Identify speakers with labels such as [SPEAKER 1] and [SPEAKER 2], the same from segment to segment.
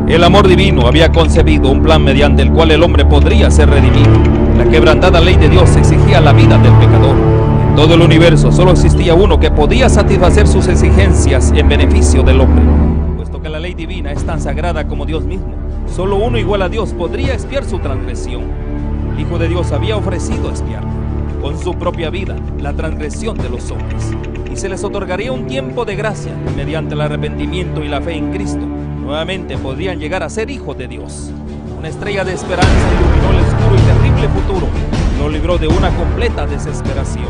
[SPEAKER 1] El amor divino había concebido un plan mediante el cual el hombre podría ser redimido. La quebrantada ley de Dios exigía la vida del pecador. En todo el universo solo existía uno que podía satisfacer sus exigencias en beneficio del hombre. Puesto que la ley divina es tan sagrada como Dios mismo, solo uno igual a Dios podría expiar su transgresión. El Hijo de Dios había ofrecido expiar con su propia vida la transgresión de los hombres, y se les otorgaría un tiempo de gracia. Mediante el arrepentimiento y la fe en Cristo, nuevamente podrían llegar a ser hijos de Dios. Una estrella de esperanza iluminó el oscuro y terrible futuro, y lo libró de una completa desesperación.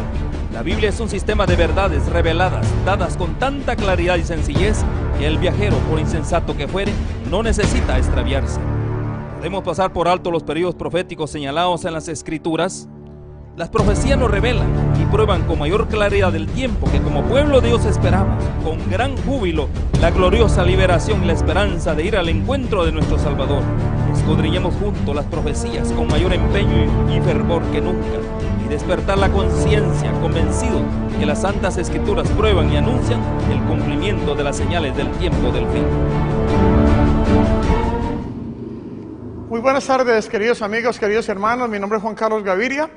[SPEAKER 1] La Biblia es un sistema de verdades reveladas, dadas con tanta claridad y sencillez, que el viajero, por insensato que fuere, no necesita extraviarse. Podemos pasar por alto los periodos proféticos señalados en las Escrituras. Las profecías nos revelan y prueban con mayor claridad el tiempo que como pueblo de Dios esperamos, con gran júbilo, la gloriosa liberación y la esperanza de ir al encuentro de nuestro Salvador. Escudriñemos juntos las profecías con mayor empeño y fervor que nunca, y despertar la conciencia, convencido que las Santas Escrituras prueban y anuncian el cumplimiento de las señales del tiempo del fin.
[SPEAKER 2] Muy buenas tardes, queridos amigos, queridos hermanos. Mi nombre es Juan Carlos Gaviria,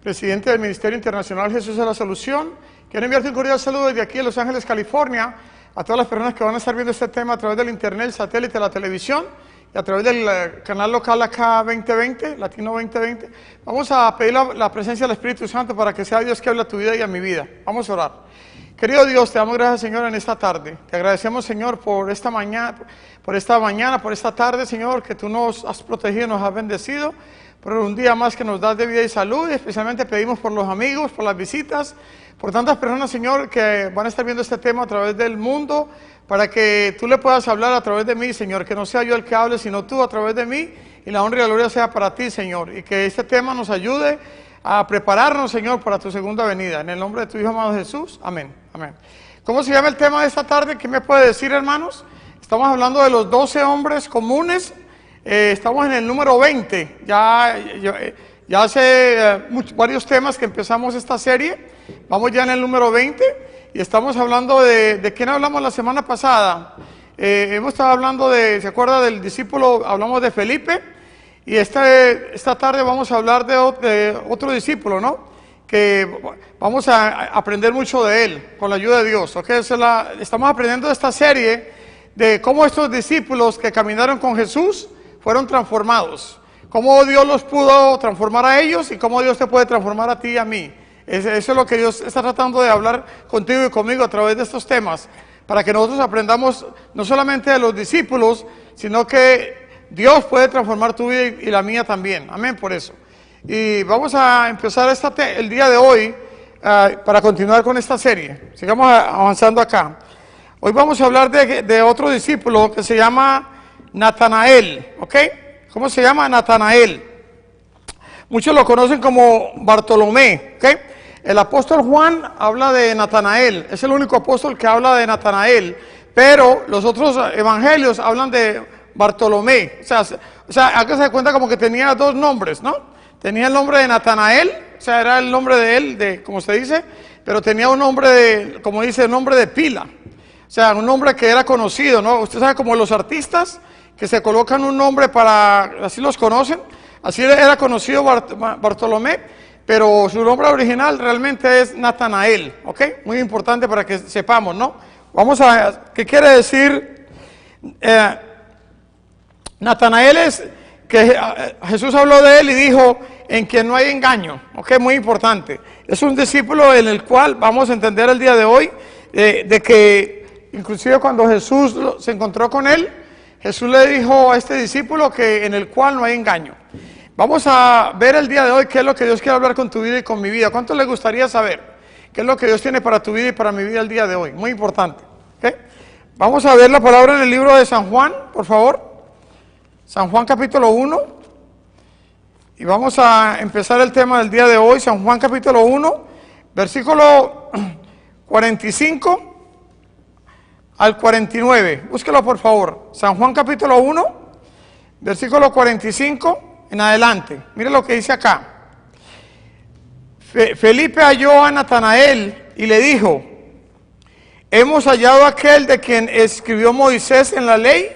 [SPEAKER 2] presidente del Ministerio Internacional Jesús es la Solución. Quiero enviarte un cordial saludo desde aquí en Los Ángeles, California, a todas las personas que van a estar viendo este tema a través del internet, el satélite, la televisión y a través del canal local acá 2020, Latino 2020. Vamos a pedir la presencia del Espíritu Santo para que sea Dios que hable a tu vida y a mi vida. Vamos a orar. Querido Dios, te damos gracias, Señor, en esta tarde. Te agradecemos, Señor, por esta mañana, por esta tarde, Señor, que tú nos has protegido, nos has bendecido, por un día más que nos das de vida y salud. Y especialmente pedimos por los amigos, por las visitas, por tantas personas, Señor, que van a estar viendo este tema a través del mundo, para que tú le puedas hablar a través de mí, Señor, que no sea yo el que hable, sino tú a través de mí, y la honra y la gloria sea para ti, Señor, y que este tema nos ayude a prepararnos, Señor, para tu segunda venida. En el nombre de tu Hijo amado Jesús, amén. Amén. ¿Cómo se llama el tema de esta tarde? ¿Qué me puede decir, hermanos? Estamos hablando de los 12 hombres comunes. Estamos en el número 20. Ya hace varios temas que empezamos esta serie. Vamos ya en el número 20 y estamos hablando de quién hablamos la semana pasada. Hemos estado hablando ¿se acuerda del discípulo? Hablamos de Felipe, y esta tarde vamos a hablar de otro discípulo, ¿no? Que vamos a aprender mucho de él, con la ayuda de Dios. ¿Okay? Estamos aprendiendo de esta serie de cómo estos discípulos que caminaron con Jesús fueron transformados. Cómo Dios los pudo transformar a ellos y cómo Dios te puede transformar a ti y a mí. Eso es lo que Dios está tratando de hablar contigo y conmigo a través de estos temas, para que nosotros aprendamos no solamente de los discípulos, sino que Dios puede transformar tu vida y la mía también. Amén, por eso. Y vamos a empezar el día de hoy para continuar con esta serie. Sigamos avanzando acá. Hoy vamos a hablar de otro discípulo que se llama Natanael. ¿Ok? ¿Cómo se llama? Natanael. Muchos lo conocen como Bartolomé. ¿Ok? El apóstol Juan habla de Natanael. Es el único apóstol que habla de Natanael. Pero los otros evangelios hablan de Bartolomé. O sea, hágase de cuenta como que tenía dos nombres, ¿no? Tenía el nombre de Natanael, o sea, era el nombre de él, como se dice, pero tenía un nombre como dice, el nombre de pila. O sea, un nombre que era conocido, ¿no? Usted sabe, como los artistas que se colocan un nombre así los conocen. Así era conocido Bartolomé, pero su nombre original realmente es Natanael, ¿ok? Muy importante para que sepamos, ¿no? ¿Qué quiere decir? Natanael es que Jesús habló de él y dijo, en quien no hay engaño, ¿ok? Muy importante. Es un discípulo en el cual vamos a entender el día de hoy, de que inclusive cuando Jesús se encontró con él, Jesús le dijo a este discípulo que en el cual no hay engaño. Vamos a ver el día de hoy qué es lo que Dios quiere hablar con tu vida y con mi vida. ¿Cuánto le gustaría saber qué es lo que Dios tiene para tu vida y para mi vida el día de hoy? Muy importante. ¿Okay? Vamos a ver la palabra en el libro de San Juan, por favor. San Juan capítulo 1. Y vamos a empezar el tema del día de hoy. San Juan capítulo 1, versículo 45 al 49. Búsquelo, por favor. San Juan capítulo 1, versículo 45 en adelante. Mire lo que dice acá. Felipe halló a Natanael y le dijo: hemos hallado a aquel de quien escribió Moisés en la ley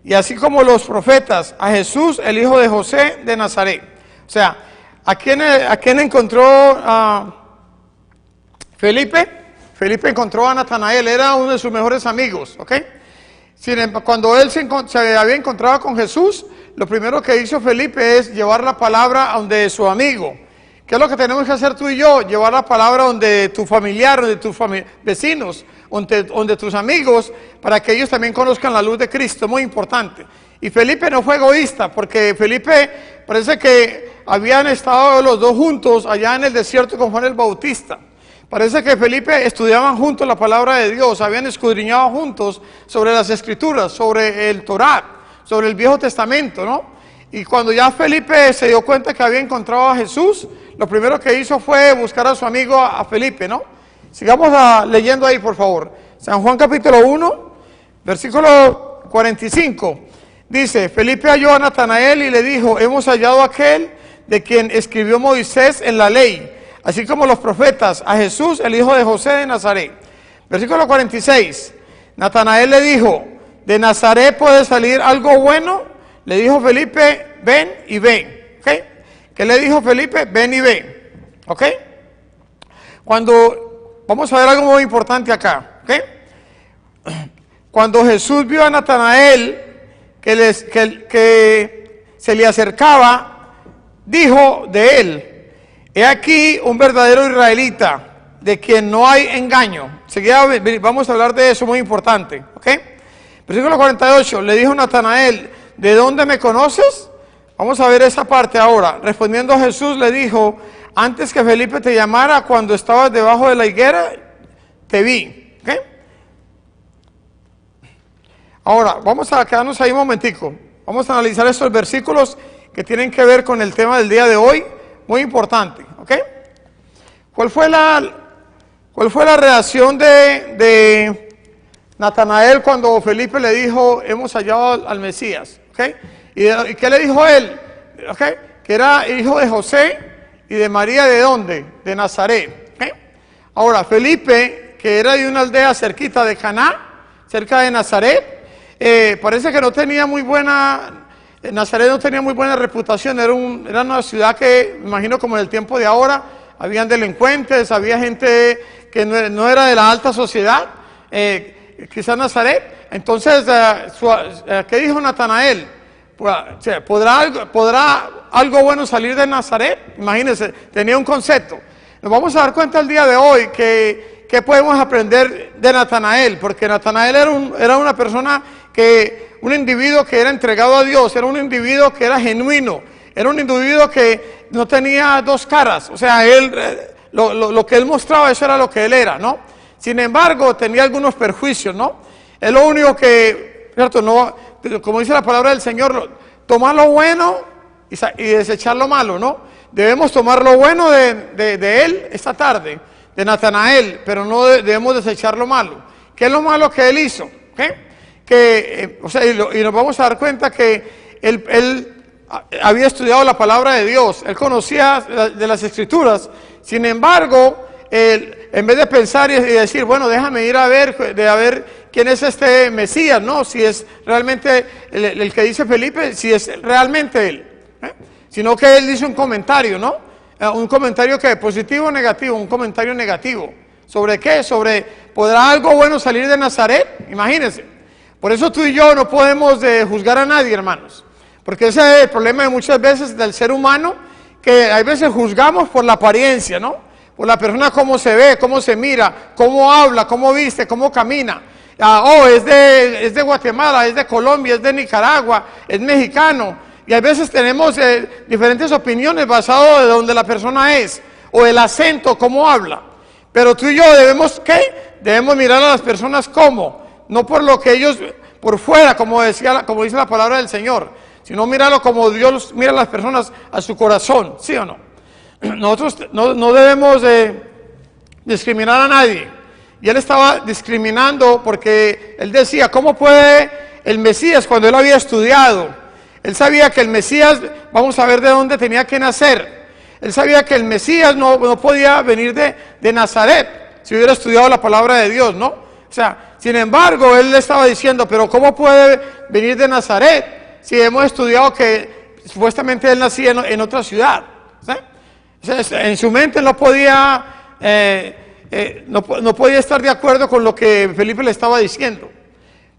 [SPEAKER 2] y así como los profetas, a Jesús, el hijo de José de Nazaret. O sea, ¿a quién encontró Felipe? Felipe encontró a Natanael, era uno de sus mejores amigos, ¿ok? Cuando él se había encontrado con Jesús, lo primero que hizo Felipe es llevar la palabra a donde su amigo. ¿Qué es lo que tenemos que hacer tú y yo? Llevar la palabra donde tu familiar, donde tus vecinos, donde tus amigos, para que ellos también conozcan la luz de Cristo, muy importante. Y Felipe no fue egoísta, porque Felipe parece que habían estado los dos juntos allá en el desierto con Juan el Bautista. Parece que Felipe estudiaban juntos la palabra de Dios, habían escudriñado juntos sobre las Escrituras, sobre el Torá, sobre el Viejo Testamento, ¿no? Y cuando ya Felipe se dio cuenta que había encontrado a Jesús, lo primero que hizo fue buscar a su amigo, a Felipe, ¿no? Sigamos leyendo ahí, por favor. San Juan capítulo 1, versículo 45. Dice, Felipe halló a Natanael y le dijo, hemos hallado a aquel de quien escribió Moisés en la ley, así como los profetas, a Jesús, el hijo de José de Nazaret. Versículo 46. Natanael le dijo, ¿de Nazaret puede salir algo bueno? Le dijo Felipe, ven y ve. ¿Ok? ¿Qué le dijo Felipe? Ven y ve. ¿Ok? Vamos a ver algo muy importante acá. ¿Ok? Cuando Jesús vio a Natanael que se le acercaba, dijo de él, he aquí un verdadero israelita, de quien no hay engaño. Seguida vamos a hablar de eso, muy importante. ¿Ok? Versículo 48, le dijo Natanael, ¿de dónde me conoces? Vamos a ver esa parte ahora. Respondiendo Jesús le dijo, antes que Felipe te llamara, cuando estabas debajo de la higuera, te vi. ¿Okay? Ahora, vamos a quedarnos ahí un momentico. Vamos a analizar estos versículos que tienen que ver con el tema del día de hoy, muy importante. ¿Ok? ¿Cuál fue la reacción de Natanael cuando Felipe le dijo, hemos hallado al Mesías? ¿Okay? ¿Y qué le dijo él? ¿Okay? Que era hijo de José y de María, ¿de dónde? De Nazaret. ¿Okay? Ahora, Felipe, que era de una aldea cerquita de Caná, cerca de Nazaret, parece que no tenía muy buena, Nazaret no tenía muy buena reputación, era una ciudad que, me imagino como en el tiempo de ahora, habían delincuentes, había gente que no era de la alta sociedad, quizás Nazaret. Entonces, ¿qué dijo Natanael? ¿Podrá algo bueno salir de Nazaret? Imagínense, tenía un concepto. Nos vamos a dar cuenta el día de hoy que podemos aprender de Natanael, porque Natanael era una persona un individuo que era entregado a Dios, era un individuo que era genuino, era un individuo que no tenía dos caras, o sea, lo que él mostraba, eso era lo que él era, ¿no? Sin embargo, tenía algunos perjuicios, ¿no? Es lo único que, ¿cierto? No, como dice la palabra del Señor, tomar lo bueno y desechar lo malo, ¿no? Debemos tomar lo bueno de él esta tarde, de Natanael, pero no debemos desechar lo malo. ¿Qué es lo malo que él hizo? Y nos vamos a dar cuenta que él había estudiado la palabra de Dios, él conocía de las Escrituras. Sin embargo, en vez de pensar y decir, bueno, déjame ir a ver quién es este Mesías, ¿no? Si es realmente el que dice Felipe, si es realmente él. Sino que él dice un comentario, ¿no? Un comentario que positivo o negativo, un comentario negativo. ¿Sobre qué? Sobre, ¿podrá algo bueno salir de Nazaret? Imagínense. Por eso tú y yo no podemos juzgar a nadie, hermanos. Porque ese es el problema de muchas veces del ser humano, que hay veces juzgamos por la apariencia, ¿no? Por la persona, cómo se ve, cómo se mira, cómo habla, cómo viste, cómo camina. Es de Guatemala, es de Colombia, es de Nicaragua, es mexicano. Y a veces tenemos diferentes opiniones basadas de donde la persona es, o el acento, cómo habla. Pero tú y yo debemos, ¿qué? Debemos mirar a las personas como, no por lo que ellos, por fuera, como dice la palabra del Señor, sino míralo como Dios mira a las personas, a su corazón, ¿sí o no? Nosotros no debemos discriminar a nadie. Y él estaba discriminando porque él decía, ¿cómo puede el Mesías, cuando él había estudiado? Él sabía que el Mesías, vamos a ver de dónde tenía que nacer. Él sabía que el Mesías no podía venir de Nazaret, si hubiera estudiado la palabra de Dios, ¿no? O sea, Sin embargo, él le estaba diciendo, pero ¿cómo puede venir de Nazaret si hemos estudiado que supuestamente él nacía en otra ciudad? ¿Sí? Entonces, en su mente no podía estar de acuerdo con lo que Felipe le estaba diciendo.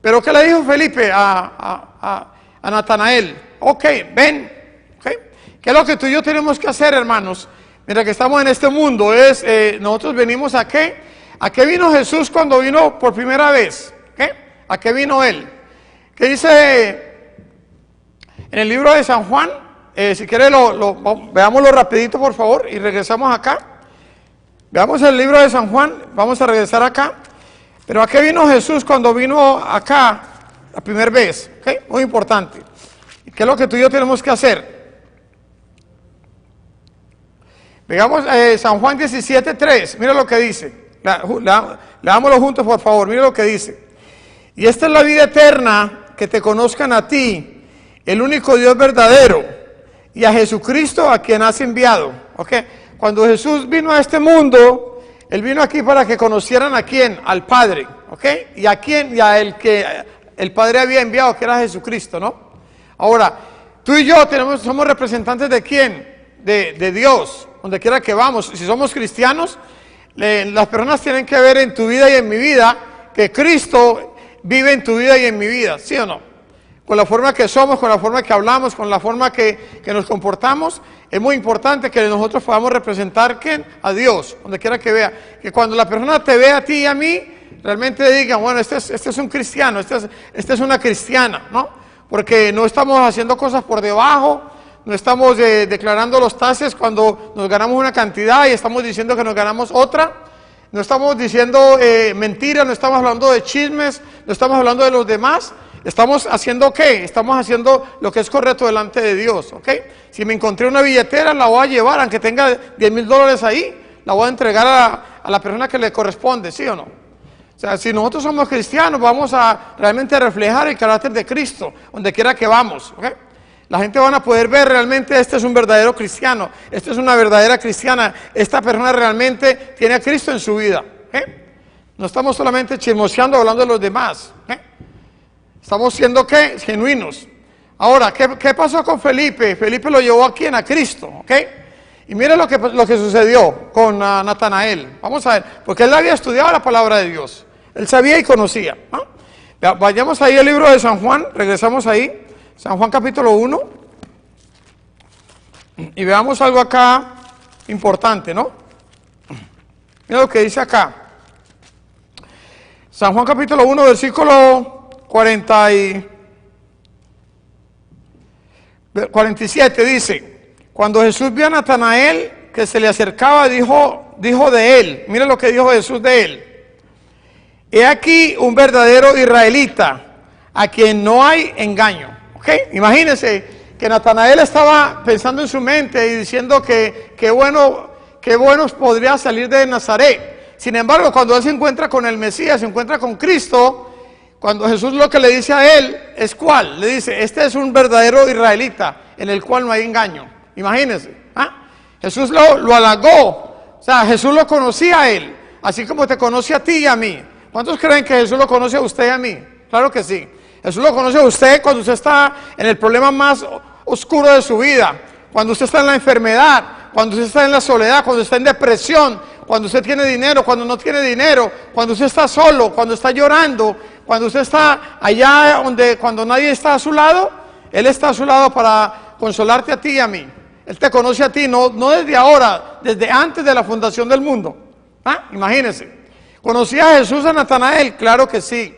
[SPEAKER 2] Pero ¿qué le dijo Felipe a Natanael? Ok, ven. Okay. ¿Qué es lo que tú y yo tenemos que hacer, hermanos? Mientras que estamos en este mundo, nosotros venimos a qué. ¿A qué vino Jesús cuando vino por primera vez? ¿Qué? ¿A qué vino Él? ¿Qué dice en el libro de San Juan? Si quiere, veámoslo rapidito, por favor, y regresamos acá. Veamos el libro de San Juan, vamos a regresar acá. Pero ¿a qué vino Jesús cuando vino acá la primera vez? ¿Okay? Muy importante. ¿Qué es lo que tú y yo tenemos que hacer? Veamos San Juan 17:3, mira lo que dice. Leámoslo juntos, por favor, mira lo que dice. Y esta es la vida eterna, que te conozcan a ti, el único Dios verdadero, y a Jesucristo a quien has enviado. ¿Okay? Cuando Jesús vino a este mundo, Él vino aquí para que conocieran a quién, al Padre. ¿Okay? Y a quién, y a el que el Padre había enviado, que era Jesucristo, ¿no? Ahora, tú y yo somos representantes de quién, de Dios, donde quiera que vamos. Si somos cristianos, las personas tienen que ver en tu vida y en mi vida que Cristo vive en tu vida y en mi vida, ¿sí o no? Con la forma que somos, con la forma que hablamos, con la forma que nos comportamos, es muy importante que nosotros podamos representar ¿quién? A Dios, donde quiera que vea. Que cuando la persona te vea a ti y a mí, realmente digan, bueno, este es un cristiano, este es una cristiana, ¿no? Porque no estamos haciendo cosas por debajo. No estamos declarando los taxes cuando nos ganamos una cantidad y estamos diciendo que nos ganamos otra. No estamos diciendo mentiras, no estamos hablando de chismes, no estamos hablando de los demás. Estamos haciendo ¿qué? Estamos haciendo lo que es correcto delante de Dios, ¿ok? Si me encontré una billetera, la voy a llevar, aunque tenga $10,000 ahí, la voy a entregar a la persona que le corresponde, ¿sí o no? O sea, si nosotros somos cristianos, vamos a realmente reflejar el carácter de Cristo, donde quiera que vamos, ¿ok? La gente van a poder ver realmente este es un verdadero cristiano, esta es una verdadera cristiana, esta persona realmente tiene a Cristo en su vida. No estamos solamente chismoseando, hablando de los demás. Estamos siendo ¿qué? Genuinos. Ahora, ¿qué pasó con Felipe? Felipe lo llevó a quién, a Cristo. Y mire lo que sucedió con Natanael. Vamos a ver, porque él había estudiado la palabra de Dios. Él sabía y conocía. Vayamos ahí al libro de San Juan, regresamos ahí. San Juan capítulo 1, y veamos algo acá importante, ¿no? Mira lo que dice acá. San Juan capítulo 1, versículo 47 dice, cuando Jesús vio a Natanael que se le acercaba, dijo de él, mira lo que dijo Jesús de él. He aquí un verdadero israelita, a quien no hay engaño. Imagínense que Natanael estaba pensando en su mente y diciendo que qué bueno podría salir de Nazaret. Sin embargo, cuando él se encuentra con el Mesías, se encuentra con Cristo, cuando Jesús lo que le dice a él es ¿cuál? Le dice, este es un verdadero israelita en el cual no hay engaño. Imagínense. Jesús lo halagó. O sea, Jesús lo conocía a él, así como te conoce a ti y a mí. ¿Cuántos creen que Jesús lo conoce a usted y a mí? Claro que sí. Jesús lo conoce a usted cuando usted está en el problema más oscuro de su vida, cuando usted está en la enfermedad, cuando usted está en la soledad, cuando está en depresión, cuando usted tiene dinero, cuando no tiene dinero, cuando usted está solo, cuando está llorando, cuando usted está allá cuando nadie está a su lado. Él está a su lado para consolarte a ti y a mí. Él te conoce a ti, no desde ahora, desde antes de la fundación del mundo. Imagínense. ¿Conocía a Jesús a Natanael? Claro que sí.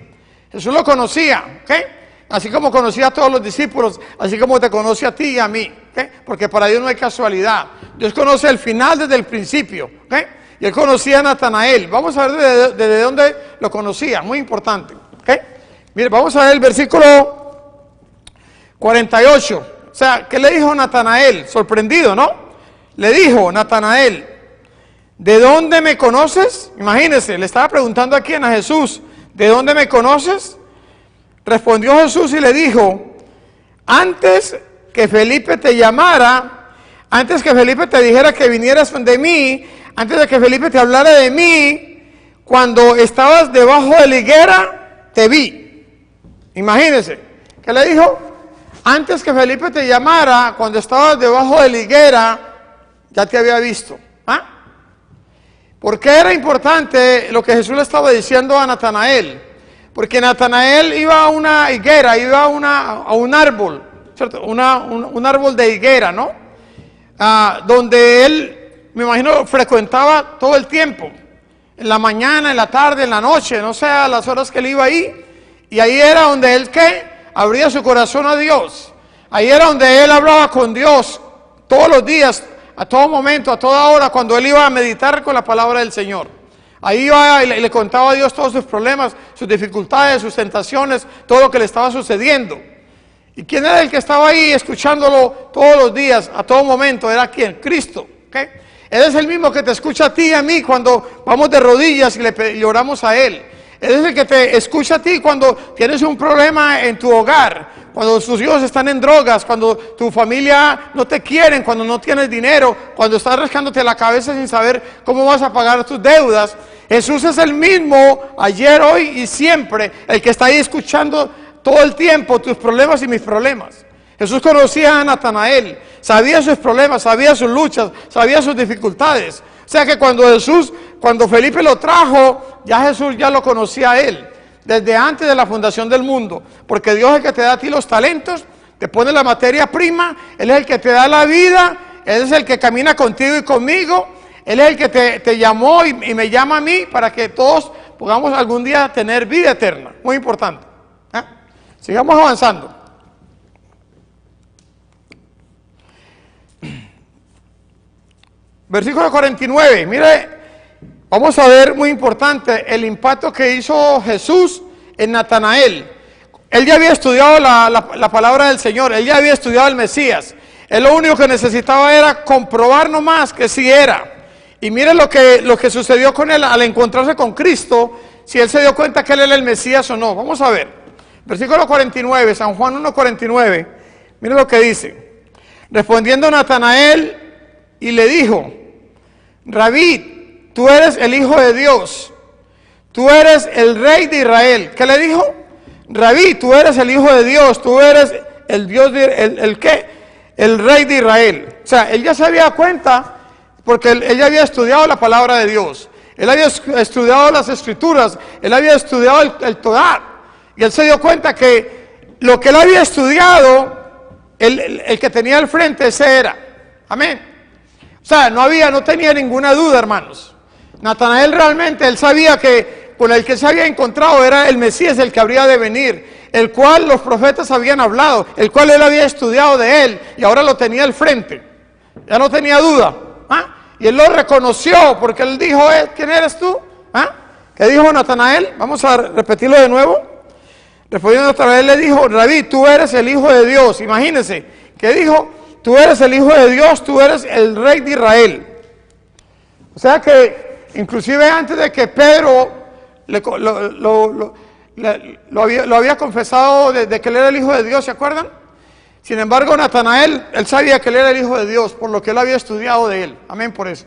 [SPEAKER 2] Jesús lo conocía, así como conocía a todos los discípulos, así como te conoce a ti y a mí, porque para Dios no hay casualidad. Dios conoce el final desde el principio, y él conocía a Natanael. Vamos a ver desde dónde lo conocía, muy importante. Mire, vamos a ver el versículo 48. O sea, ¿qué le dijo Natanael? Sorprendido, ¿no? Le dijo Natanael, ¿de dónde me conoces? Imagínense, le estaba preguntando a quién, a Jesús. ¿De dónde me conoces? Respondió Jesús y le dijo, antes que Felipe te llamara, antes que Felipe te dijera que vinieras de mí, antes de que Felipe te hablara de mí, cuando estabas debajo de la higuera, te vi. Imagínense, ¿qué le dijo? Antes que Felipe te llamara, cuando estabas debajo de la higuera, ya te había visto. ¿Ah? ¿Por qué era importante lo que Jesús le estaba diciendo a Natanael? Porque Natanael iba a una higuera, iba a un árbol, ¿cierto? Un árbol de higuera, ¿no? Donde él, me imagino, frecuentaba todo el tiempo. En la mañana, en la tarde, en la noche, no sé a las horas que él iba ahí. Y ahí era donde él, ¿qué? Abría su corazón a Dios. Ahí era donde él hablaba con Dios todos los días, a todo momento, a toda hora, cuando él iba a meditar con la palabra del Señor. Ahí iba y le contaba a Dios todos sus problemas, sus dificultades, sus tentaciones, todo lo que le estaba sucediendo. ¿Y quién era el que estaba ahí escuchándolo todos los días, a todo momento? ¿Era quién? Cristo. ¿Okay? Él es el mismo que te escucha a ti y a mí cuando vamos de rodillas y le oramos a Él. Él es el que te escucha a ti cuando tienes un problema en tu hogar, cuando tus hijos están en drogas, cuando tu familia no te quieren, cuando no tienes dinero, cuando estás rascándote la cabeza sin saber cómo vas a pagar tus deudas. Jesús es el mismo ayer, hoy y siempre, el que está ahí escuchando todo el tiempo tus problemas y mis problemas. Jesús conocía a Natanael, sabía sus problemas, sabía sus luchas, sabía sus dificultades. O sea que cuando Felipe lo trajo, ya Jesús ya lo conocía a él, desde antes de la fundación del mundo. Porque Dios es el que te da a ti los talentos, te pone la materia prima, Él es el que te da la vida, Él es el que camina contigo y conmigo, Él es el que te llamó y me llama a mí para que todos podamos algún día tener vida eterna. Muy importante. Sigamos avanzando. Versículo 49, mire, vamos a ver, muy importante, el impacto que hizo Jesús en Natanael. Él ya había estudiado la palabra del Señor, él ya había estudiado el Mesías. Él lo único que necesitaba era comprobar nomás que sí era. Y mire lo que sucedió con él al encontrarse con Cristo, si él se dio cuenta que él era el Mesías o no. Vamos a ver, versículo 49, San Juan 1:49, mire lo que dice. Respondiendo Natanael y le dijo: Rabí, tú eres el Hijo de Dios, tú eres el Rey de Israel. ¿Qué le dijo? Rabí, tú eres el Hijo de Dios, tú eres el Dios de, ¿qué? El Rey de Israel. O sea, él ya se había cuenta, porque él ya había estudiado la palabra de Dios, él había estudiado las Escrituras, él había estudiado el Torá, y él se dio cuenta que lo que él había estudiado, el que tenía al frente, ese era. Amén. O sea, no tenía ninguna duda, hermanos. Natanael realmente, él sabía que con el que se había encontrado era el Mesías, el que habría de venir, el cual los profetas habían hablado, el cual él había estudiado de él, y ahora lo tenía al frente. Ya no tenía duda. Y él lo reconoció, porque él dijo: ¿quién eres tú? ¿Qué dijo Natanael? Vamos a repetirlo de nuevo. Respondiendo Natanael le dijo: Rabí, tú eres el Hijo de Dios. Imagínense, ¿qué dijo? Tú eres el Hijo de Dios, tú eres el Rey de Israel. O sea que, inclusive antes de que Pedro lo había confesado de que él era el Hijo de Dios, ¿se acuerdan? Sin embargo, Natanael, él sabía que él era el Hijo de Dios, por lo que él había estudiado de él. Amén por eso.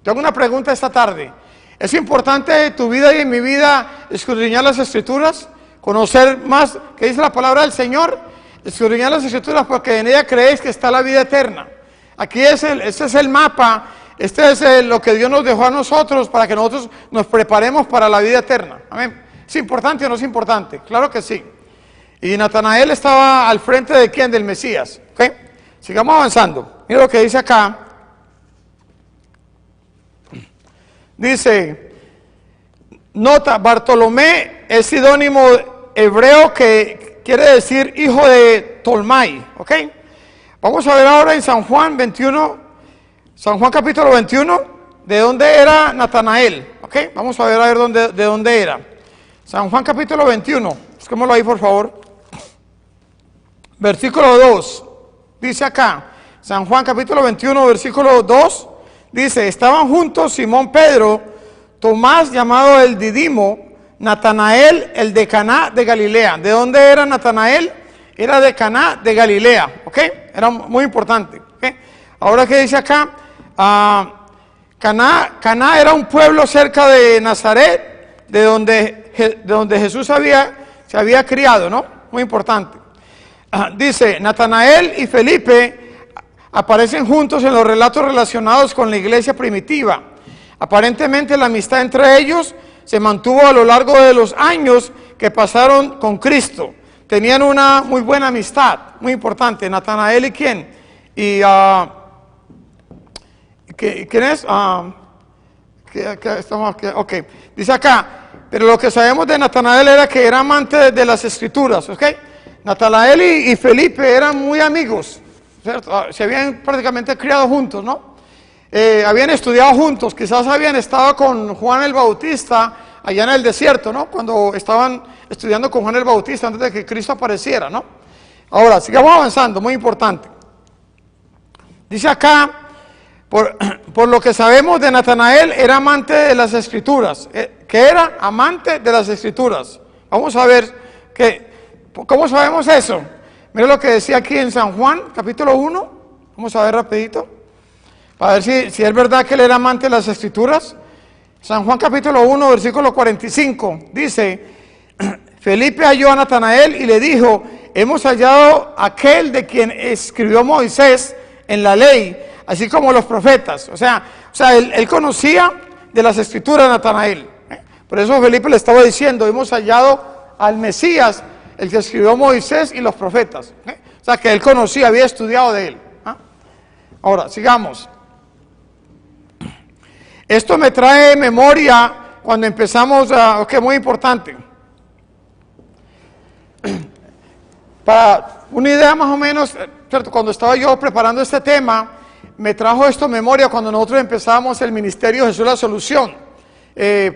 [SPEAKER 2] Tengo una pregunta esta tarde. ¿Es importante en tu vida y en mi vida escudriñar las Escrituras? Conocer más qué dice la palabra del Señor. Escudriñar las Escrituras, porque en ella creéis que está la vida eterna. Aquí este es el mapa, este es lo que Dios nos dejó a nosotros para que nosotros nos preparemos para la vida eterna. Amén. ¿Es importante o no es importante? Claro que sí. Y Natanael estaba al frente de ¿quién? Del Mesías. ¿Okay? Sigamos avanzando. Mira lo que dice acá. Dice, nota, Bartolomé es sinónimo hebreo que quiere decir hijo de Tolmai, ¿ok? Vamos a ver ahora en San Juan 21, San Juan capítulo 21, de dónde era Natanael, ¿ok? Vamos a ver de dónde era. San Juan capítulo 21, busquémoslo ahí por favor. Versículo 2, dice acá, San Juan capítulo 21, versículo 2, dice: estaban juntos Simón Pedro, Tomás llamado el Didimo, Natanael, el de Caná de Galilea. ¿De dónde era Natanael? Era de Caná de Galilea, ¿ok? Era muy importante, ¿ok? Ahora, ¿qué dice acá? Caná era un pueblo cerca de Nazaret, de donde Jesús se había criado, ¿no? Muy importante. Dice, Natanael y Felipe aparecen juntos en los relatos relacionados con la iglesia primitiva. Aparentemente la amistad entre ellos se mantuvo a lo largo de los años que pasaron con Cristo. Tenían una muy buena amistad, muy importante. Natanael y ¿quién? Y ¿quién es? Ok, dice acá, pero lo que sabemos de Natanael era que era amante de las escrituras, ¿ok? Natanael y Felipe eran muy amigos, ¿cierto? Se habían prácticamente criado juntos, ¿no? Habían estudiado juntos, quizás habían estado con Juan el Bautista allá en el desierto, ¿no? Cuando estaban estudiando con Juan el Bautista antes de que Cristo apareciera, ¿no? Ahora, sigamos avanzando, muy importante. Dice acá, por lo que sabemos de Natanael, era amante de las escrituras, que era amante de las escrituras. Vamos a ver, ¿cómo sabemos eso? Mira lo que decía aquí en San Juan, capítulo 1, vamos a ver rapidito, para ver si es verdad que él era amante de las escrituras. San Juan capítulo 1, versículo 45, dice, Felipe halló a Natanael y le dijo, hemos hallado aquel de quien escribió Moisés en la ley, así como los profetas. O sea, él conocía de las escrituras de Natanael. Por eso Felipe le estaba diciendo, hemos hallado al Mesías, el que escribió Moisés y los profetas. O sea, que él conocía, había estudiado de él. Ahora, sigamos. Esto me trae memoria cuando empezamos, muy importante. Para una idea más o menos, ¿cierto? Cuando estaba yo preparando este tema, me trajo esto memoria cuando nosotros empezamos el ministerio Jesús la Solución,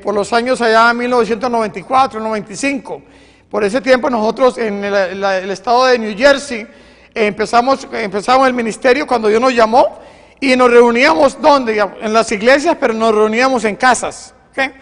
[SPEAKER 2] por los años allá 1994, 95. Por ese tiempo nosotros en el estado de New Jersey empezamos el ministerio cuando Dios nos llamó y nos reuníamos ¿dónde? En las iglesias, pero nos reuníamos en casas, ¿okay?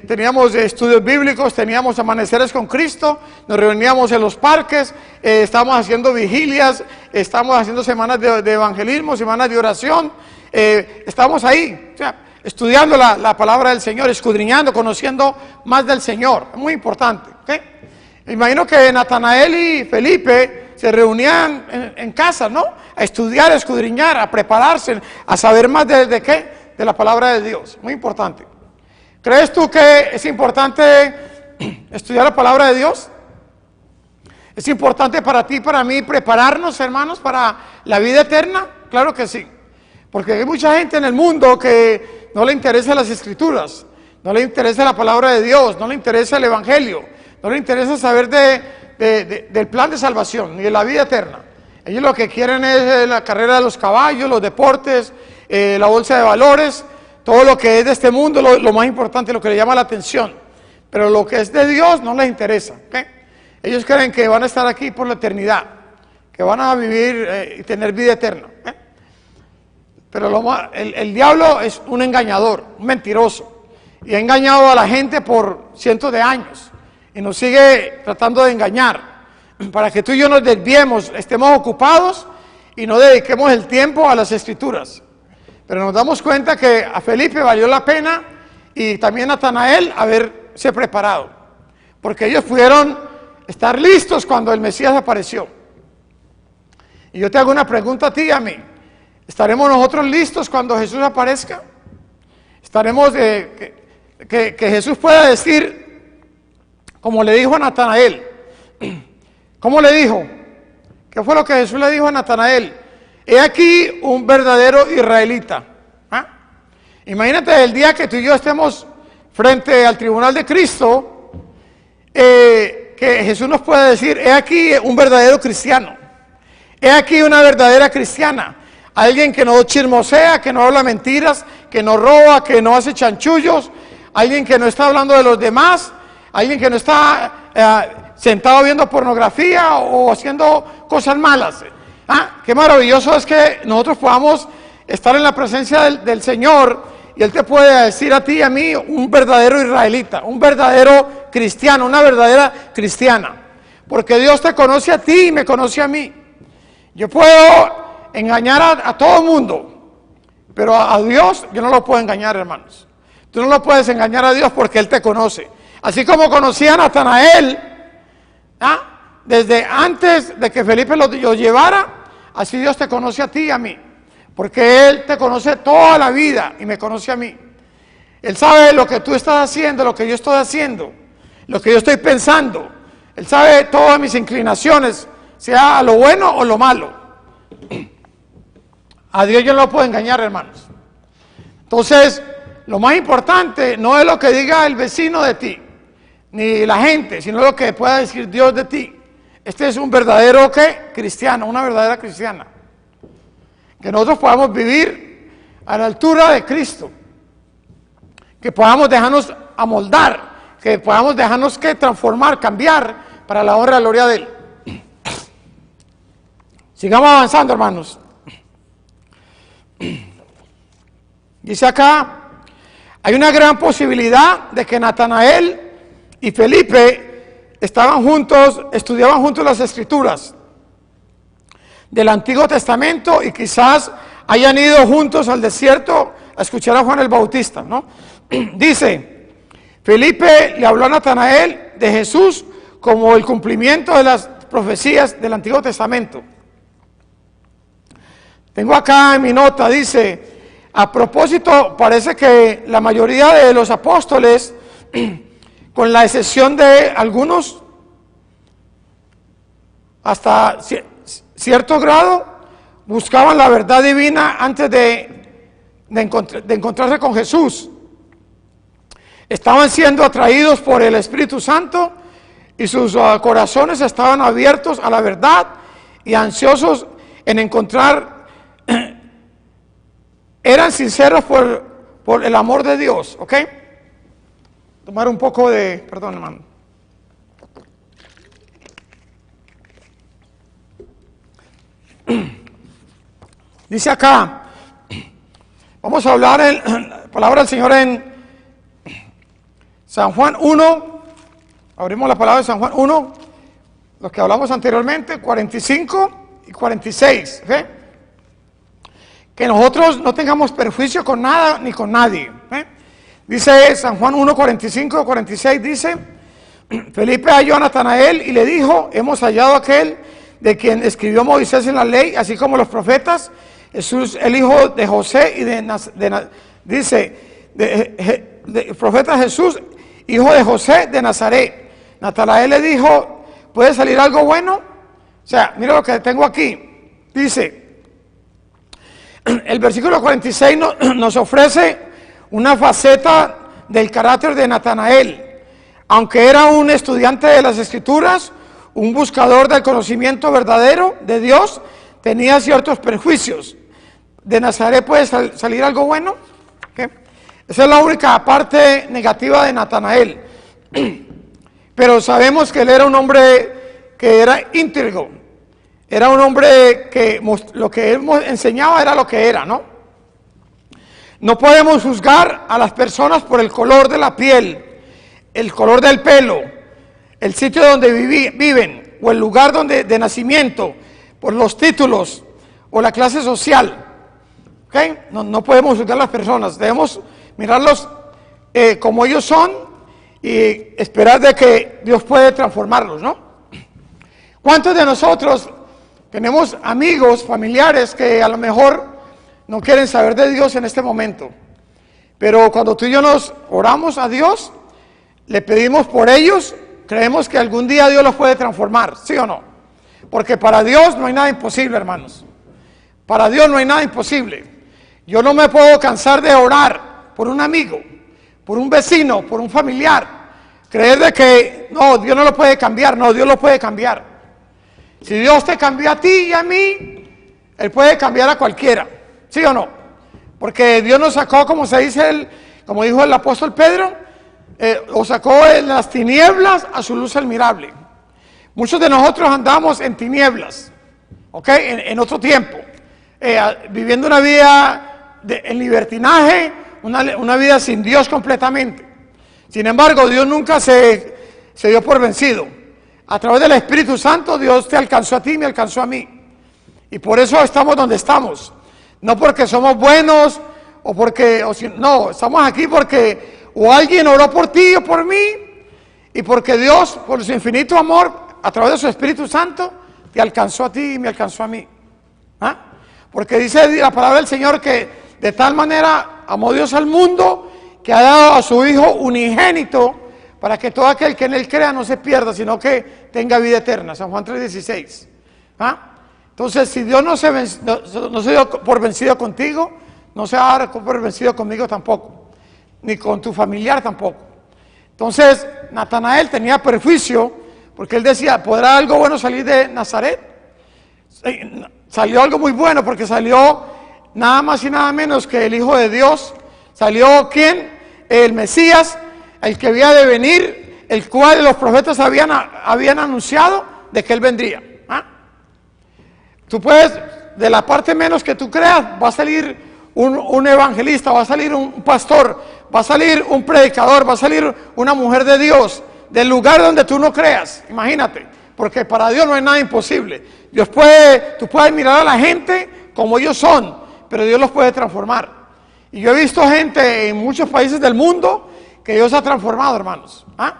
[SPEAKER 2] Teníamos estudios bíblicos, teníamos amaneceres con Cristo, nos reuníamos en los parques, estábamos haciendo vigilias, estábamos haciendo semanas de evangelismo, semanas de oración, estábamos ahí, o sea, estudiando la palabra del Señor, escudriñando, conociendo más del Señor, muy importante, ¿okay? Me imagino que Natanael y Felipe se reunían en casa, ¿no? A estudiar, a escudriñar, a prepararse, a saber más de qué, de la palabra de Dios, muy importante. ¿Crees tú que es importante estudiar la palabra de Dios? ¿Es importante para ti y para mí prepararnos, hermanos, para la vida eterna? Claro que sí, porque hay mucha gente en el mundo que no le interesa las escrituras, no le interesa la palabra de Dios, no le interesa el evangelio, no le interesa saber del plan de salvación ni de la vida eterna. Ellos lo que quieren es la carrera de los caballos, los deportes, la bolsa de valores, todo lo que es de este mundo, lo más importante, lo que le llama la atención. Pero lo que es de Dios no les interesa, ¿okay? Ellos creen que van a estar aquí por la eternidad, que van a vivir y tener vida eterna, ¿eh? Pero el diablo es un engañador, un mentiroso, y ha engañado a la gente por cientos de años, y nos sigue tratando de engañar, para que tú y yo nos desviemos, estemos ocupados, y no dediquemos el tiempo a las escrituras. Pero nos damos cuenta que a Felipe valió la pena, y también a Natanael, haberse preparado, porque ellos pudieron estar listos cuando el Mesías apareció. Y yo te hago una pregunta a ti y a mí. ¿Estaremos nosotros listos cuando Jesús aparezca? ¿Estaremos que Jesús pueda decir, como le dijo a Natanael? ¿Cómo le dijo? ¿Qué fue lo que Jesús le dijo a Natanael? He aquí un verdadero israelita. ¿Ah? Imagínate el día que tú y yo estemos frente al tribunal de Cristo, que Jesús nos pueda decir, he aquí un verdadero cristiano, he aquí una verdadera cristiana, alguien que no chismosea, que no habla mentiras, que no roba, que no hace chanchullos, alguien que no está hablando de los demás, alguien que no está sentado viendo pornografía o haciendo cosas malas. Qué maravilloso es que nosotros podamos estar en la presencia del Señor y Él te puede decir a ti y a mí un verdadero israelita, un verdadero cristiano, una verdadera cristiana, porque Dios te conoce a ti y me conoce a mí. Yo puedo engañar a todo el mundo, pero a Dios yo no lo puedo engañar, hermanos. Tú no lo puedes engañar a Dios porque Él te conoce. Así como conocía a Natanael, desde antes de que Felipe lo llevara, así Dios te conoce a ti y a mí. Porque Él te conoce toda la vida y me conoce a mí. Él sabe lo que tú estás haciendo, lo que yo estoy haciendo, lo que yo estoy pensando. Él sabe todas mis inclinaciones, sea lo bueno o lo malo. A Dios yo no lo puedo engañar, hermanos. Entonces, lo más importante no es lo que diga el vecino de ti, ni la gente, sino lo que pueda decir Dios de ti. Este es un verdadero, ¿qué? Cristiano, una verdadera cristiana. Que nosotros podamos vivir a la altura de Cristo. Que podamos dejarnos amoldar, que podamos dejarnos que transformar, cambiar para la honra y la gloria de Él. Sigamos avanzando, hermanos. Dice acá, hay una gran posibilidad de que Natanael y Felipe estaban juntos, estudiaban juntos las Escrituras del Antiguo Testamento y quizás hayan ido juntos al desierto a escuchar a Juan el Bautista, ¿no? Dice, Felipe le habló a Natanael de Jesús como el cumplimiento de las profecías del Antiguo Testamento. Tengo acá en mi nota, dice, a propósito, parece que la mayoría de los apóstoles, con la excepción de algunos, hasta cierto grado, buscaban la verdad divina antes de encontrarse con Jesús. Estaban siendo atraídos por el Espíritu Santo y sus corazones estaban abiertos a la verdad y ansiosos en encontrar, eran sinceros por el amor de Dios, ¿ok? Tomar un poco de, perdón, hermano. Dice acá, vamos a hablar la palabra del Señor en San Juan 1, abrimos la palabra de San Juan 1, los que hablamos anteriormente, 45 y 46, ¿ok? Que nosotros no tengamos perjuicio con nada ni con nadie, ¿eh? Dice San Juan 1, 45 y 46, dice, Felipe halló a Natanael y le dijo, hemos hallado a aquel de quien escribió Moisés en la ley, así como los profetas, Jesús, el hijo de José y el profeta Jesús, hijo de José de Nazaret. Natanael le dijo, ¿puede salir algo bueno? O sea, mira lo que tengo aquí. Dice, el versículo 46 nos ofrece una faceta del carácter de Natanael. Aunque era un estudiante de las Escrituras, un buscador del conocimiento verdadero de Dios, tenía ciertos prejuicios. ¿De Nazaret puede salir algo bueno? ¿Qué? Esa es la única parte negativa de Natanael. Pero sabemos que él era un hombre que era íntegro. Era un hombre que lo que él enseñaba era lo que era, ¿no? No podemos juzgar a las personas por el color de la piel, el color del pelo, el sitio donde viven o el lugar de nacimiento, por los títulos o la clase social. ¿Okay? No podemos juzgar a las personas, debemos mirarlos como ellos son y esperar de que Dios puede transformarlos, ¿no? ¿Cuántos de nosotros tenemos amigos, familiares que a lo mejor no quieren saber de Dios en este momento? Pero cuando tú y yo nos oramos a Dios, le pedimos por ellos, creemos que algún día Dios los puede transformar, ¿sí o no? Porque para Dios no hay nada imposible, hermanos. Para Dios no hay nada imposible. Yo no me puedo cansar de orar por un amigo, por un vecino, por un familiar. Creer de que, no, Dios no lo puede cambiar. No, Dios lo puede cambiar. Si Dios te cambió a ti y a mí, Él puede cambiar a cualquiera. ¿Sí o no? Porque Dios nos sacó, como se dice, como dijo el apóstol Pedro, os sacó de las tinieblas a su luz admirable. Muchos de nosotros andamos en tinieblas, ¿ok? En otro tiempo, viviendo una vida en libertinaje, una vida sin Dios completamente. Sin embargo, Dios nunca se dio por vencido. A través del Espíritu Santo, Dios te alcanzó a ti y me alcanzó a mí. Y por eso estamos donde estamos. No porque somos buenos no, estamos aquí porque o alguien oró por ti o por mí, y porque Dios, por su infinito amor, a través de su Espíritu Santo, te alcanzó a ti y me alcanzó a mí. ¿Ah? Porque dice la palabra del Señor que de tal manera amó Dios al mundo que ha dado a su Hijo unigénito para que todo aquel que en Él crea no se pierda, sino que tenga vida eterna. San Juan 3:16. ¿Ah? Entonces, si Dios no se dio por vencido contigo, no se va a dar por vencido conmigo tampoco, ni con tu familiar tampoco. Entonces, Natanael tenía perjuicio, porque él decía, ¿podrá algo bueno salir de Nazaret? Salió algo muy bueno, porque salió nada más y nada menos que el Hijo de Dios. Salió ¿quién? El Mesías, el que había de venir, el cual los profetas habían anunciado de que él vendría. ¿Ah? Tú puedes, de la parte menos que tú creas, va a salir un evangelista, va a salir un pastor, va a salir un predicador, va a salir una mujer de Dios, del lugar donde tú no creas. Imagínate, porque para Dios no hay nada imposible. Tú puedes mirar a la gente como ellos son, pero Dios los puede transformar. Y yo he visto gente en muchos países del mundo que Dios ha transformado, hermanos. ¿Ah?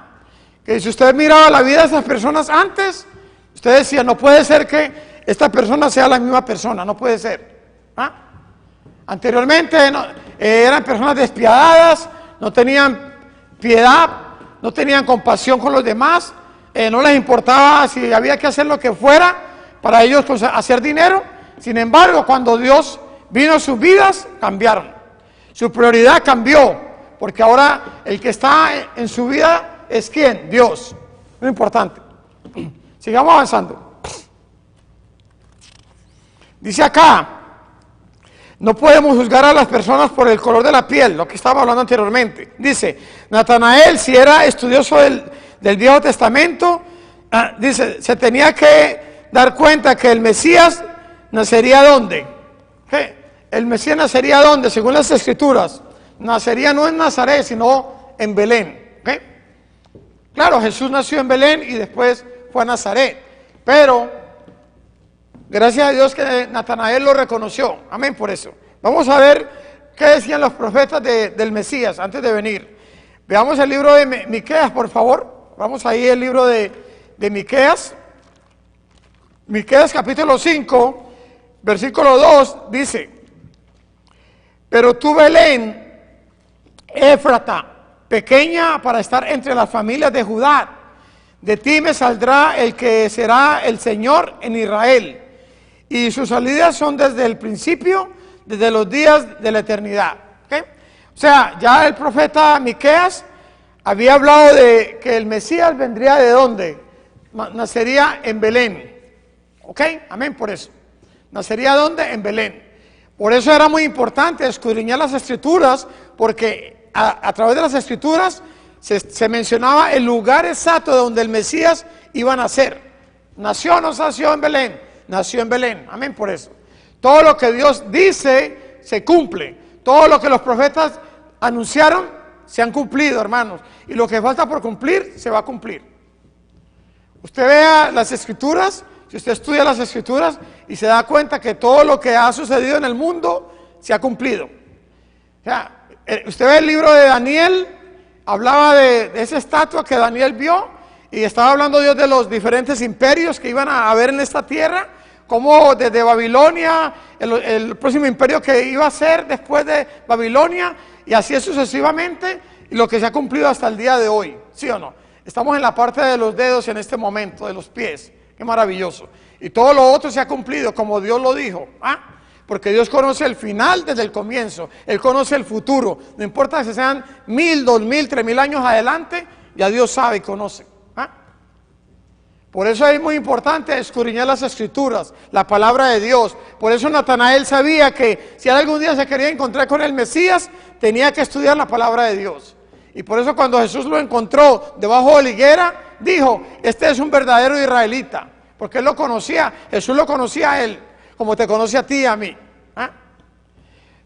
[SPEAKER 2] Que si usted miraba la vida de esas personas antes, usted decía, no puede ser que esta persona sea la misma persona, no puede ser. ¿Ah? Anteriormente eran personas despiadadas, no tenían piedad, no tenían compasión con los demás, no les importaba si había que hacer lo que fuera para ellos hacer dinero. Sin embargo, cuando Dios vino a sus vidas, cambiaron. Su prioridad cambió, porque ahora el que está en su vida es ¿quién? Dios. Muy importante. Sigamos avanzando. Dice acá, no podemos juzgar a las personas por el color de la piel, lo que estaba hablando anteriormente. Dice, Natanael, si era estudioso del Viejo Testamento, dice, se tenía que dar cuenta que el Mesías nacería ¿dónde? ¿Qué? El Mesías nacería ¿dónde? Según las Escrituras, nacería no en Nazaret, sino en Belén. ¿Okay? Claro, Jesús nació en Belén y después fue a Nazaret, pero gracias a Dios que Natanael lo reconoció. Amén por eso. Vamos a ver qué decían los profetas del Mesías antes de venir. Veamos el libro de Miqueas, por favor. Vamos ahí el libro de Miqueas. Miqueas capítulo 5, versículo 2 dice, pero tú Belén, Éfrata, pequeña para estar entre las familias de Judá, de ti me saldrá el que será el Señor en Israel. Y sus salidas son desde el principio, desde los días de la eternidad. ¿Okay? O sea, ya el profeta Miqueas había hablado de que el Mesías vendría ¿de dónde? Nacería en Belén. ¿Ok? Amén por eso. ¿Nacería dónde? En Belén. Por eso era muy importante escudriñar las Escrituras, porque a través de las Escrituras se mencionaba el lugar exacto donde el Mesías iba a nacer. ¿Nació o no nació en Belén? Nació en Belén, amén por eso. Todo lo que Dios dice se cumple. Todo lo que los profetas anunciaron se han cumplido, hermanos. Y lo que falta por cumplir, se va a cumplir. Usted vea las Escrituras, si usted estudia las Escrituras y se da cuenta que todo lo que ha sucedido en el mundo se ha cumplido. O sea, usted ve el libro de Daniel, hablaba de esa estatua que Daniel vio y estaba hablando Dios de los diferentes imperios que iban a haber en esta tierra. Como desde Babilonia, el próximo imperio que iba a ser después de Babilonia, y así sucesivamente, y lo que se ha cumplido hasta el día de hoy, ¿sí o no? Estamos en la parte de los dedos en este momento, de los pies, qué maravilloso. Y todo lo otro se ha cumplido como Dios lo dijo, ¿ah? Porque Dios conoce el final desde el comienzo, Él conoce el futuro, no importa si sean 1000, 2000, 3000 años adelante, ya Dios sabe y conoce. Por eso es muy importante escudriñar las Escrituras, la palabra de Dios. Por eso Natanael sabía que si algún día se quería encontrar con el Mesías, tenía que estudiar la palabra de Dios. Y por eso cuando Jesús lo encontró debajo de la higuera, dijo, este es un verdadero israelita. Porque él lo conocía, Jesús lo conocía a él, como te conoce a ti y a mí. ¿Ah?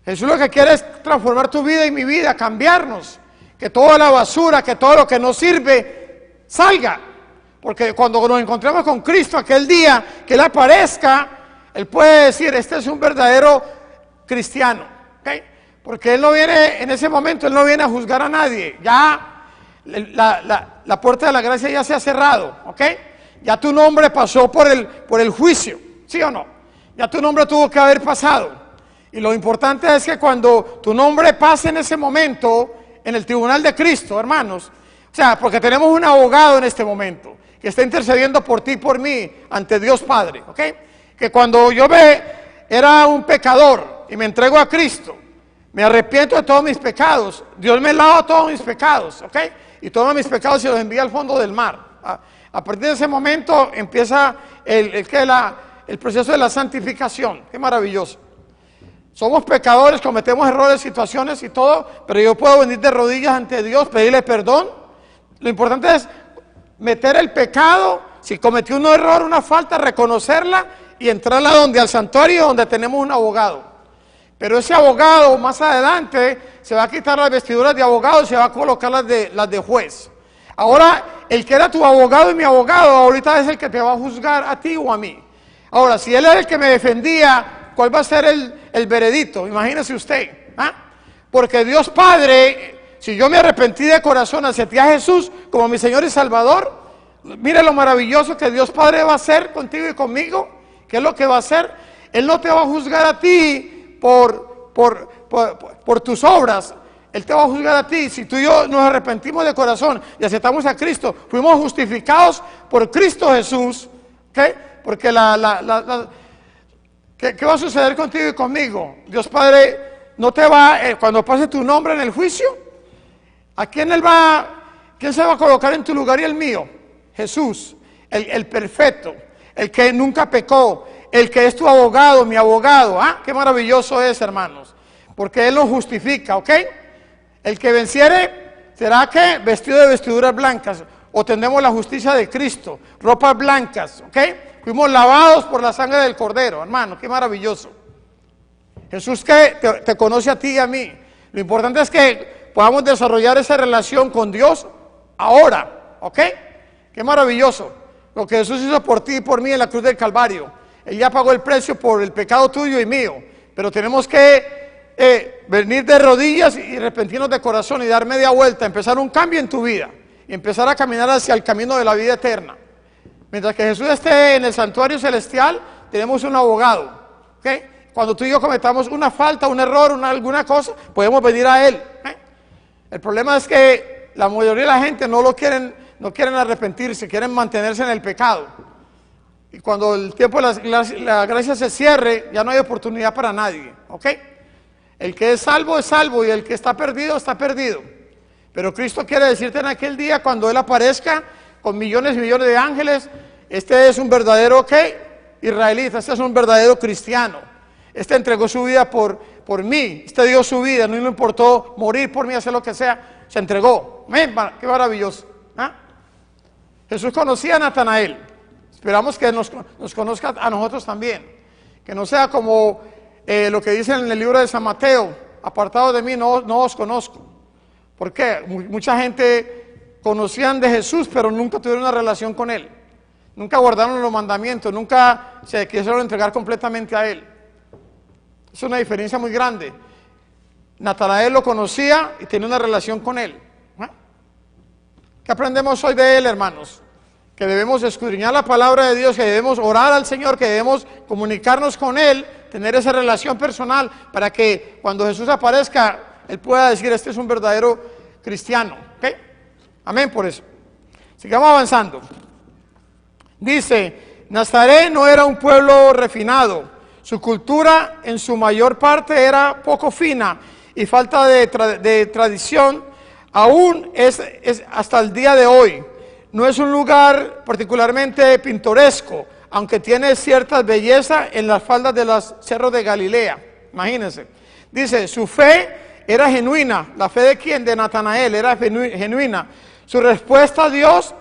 [SPEAKER 2] Jesús lo que quiere es transformar tu vida y mi vida, cambiarnos. Que toda la basura, que todo lo que no sirve, salga. Porque cuando nos encontremos con Cristo aquel día que Él aparezca, Él puede decir, este es un verdadero cristiano. ¿Okay? Porque Él no viene, en ese momento, Él no viene a juzgar a nadie. Ya la puerta de la gracia ya se ha cerrado, ¿ok? Ya tu nombre pasó por el juicio, ¿sí o no? Ya tu nombre tuvo que haber pasado. Y lo importante es que cuando tu nombre pase en ese momento, en el tribunal de Cristo, hermanos, o sea, porque tenemos un abogado en este momento, que está intercediendo por ti y por mí, ante Dios Padre, ¿ok? Que cuando yo era un pecador y me entrego a Cristo, me arrepiento de todos mis pecados, Dios me lava todos mis pecados, ¿ok? Y toma mis pecados y los envía al fondo del mar. A partir de ese momento empieza el proceso de la santificación. Qué maravilloso. Somos pecadores, cometemos errores, situaciones y todo, pero yo puedo venir de rodillas ante Dios, pedirle perdón. Lo importante es meter el pecado, si cometí un error, una falta, reconocerla y entrarla al santuario donde tenemos un abogado. Pero ese abogado más adelante se va a quitar las vestiduras de abogado y se va a colocar las de juez. Ahora, el que era tu abogado y mi abogado, ahorita es el que te va a juzgar a ti o a mí. Ahora, si él era el que me defendía, ¿cuál va a ser el veredicto? Imagínese usted, ¿ah? Porque Dios Padre, si yo me arrepentí de corazón, acepté a Jesús como mi Señor y Salvador, mire lo maravilloso que Dios Padre va a hacer contigo y conmigo. ¿Qué es lo que va a hacer? Él no te va a juzgar a ti por tus obras. Él te va a juzgar a ti. Si tú y yo nos arrepentimos de corazón y aceptamos a Cristo, fuimos justificados por Cristo Jesús, ¿okay? Porque ¿qué va a suceder contigo y conmigo? Dios Padre no te va, cuando pase tu nombre en el juicio, ¿a quién quién se va a colocar en tu lugar y el mío? Jesús, el perfecto, el que nunca pecó, el que es tu abogado, mi abogado. Ah, qué maravilloso es, hermanos, porque Él nos justifica, ¿ok? El que venciere será que vestido de vestiduras blancas, o tendremos la justicia de Cristo, ropas blancas, ¿ok? Fuimos lavados por la sangre del Cordero, hermano, qué maravilloso. Jesús que te conoce a ti y a mí. Lo importante es que podamos desarrollar esa relación con Dios ahora, ¿ok? Qué maravilloso lo que Jesús hizo por ti y por mí en la cruz del Calvario. Él ya pagó el precio por el pecado tuyo y mío, pero tenemos que venir de rodillas y arrepentirnos de corazón y dar media vuelta, empezar un cambio en tu vida y empezar a caminar hacia el camino de la vida eterna. Mientras que Jesús esté en el santuario celestial, tenemos un abogado, ¿ok? Cuando tú y yo cometamos una falta, un error, alguna cosa, podemos venir a Él. El problema es que la mayoría de la gente no quieren arrepentirse, quieren mantenerse en el pecado. Y cuando el tiempo de la gracia se cierre, ya no hay oportunidad para nadie, ¿ok? El que es salvo y el que está perdido, está perdido. Pero Cristo quiere decirte en aquel día, cuando Él aparezca con millones y millones de ángeles, este es un verdadero, ¿qué? Israelita, este es un verdadero cristiano. Este entregó su vida por mí, este dio su vida, no le importó morir por mí, hacer lo que sea, se entregó. Amén, qué maravilloso. ¿Ah? Jesús conocía a Natanael. Esperamos que nos conozca a nosotros también. Que no sea como lo que dice en el libro de San Mateo: apartado de mí, no os conozco. ¿Por qué? Mucha gente conocían de Jesús, pero nunca tuvieron una relación con Él. Nunca guardaron los mandamientos, nunca se quisieron entregar completamente a Él. Es una diferencia muy grande. Natanael lo conocía y tenía una relación con Él. ¿Qué aprendemos hoy de Él, hermanos? Que debemos escudriñar la palabra de Dios, que debemos orar al Señor, que debemos comunicarnos con Él, tener esa relación personal para que cuando Jesús aparezca, Él pueda decir: este es un verdadero cristiano. ¿Okay? Amén por eso. Sigamos avanzando. Dice: Nazaret no era un pueblo refinado, su cultura en su mayor parte era poco fina y falta de tradición, aún es hasta el día de hoy. No es un lugar particularmente pintoresco, aunque tiene cierta belleza en las faldas de los cerros de Galilea. Imagínense. Dice: su fe era genuina. ¿La fe de quién? De Natanael, era genuina. Su respuesta a Dios,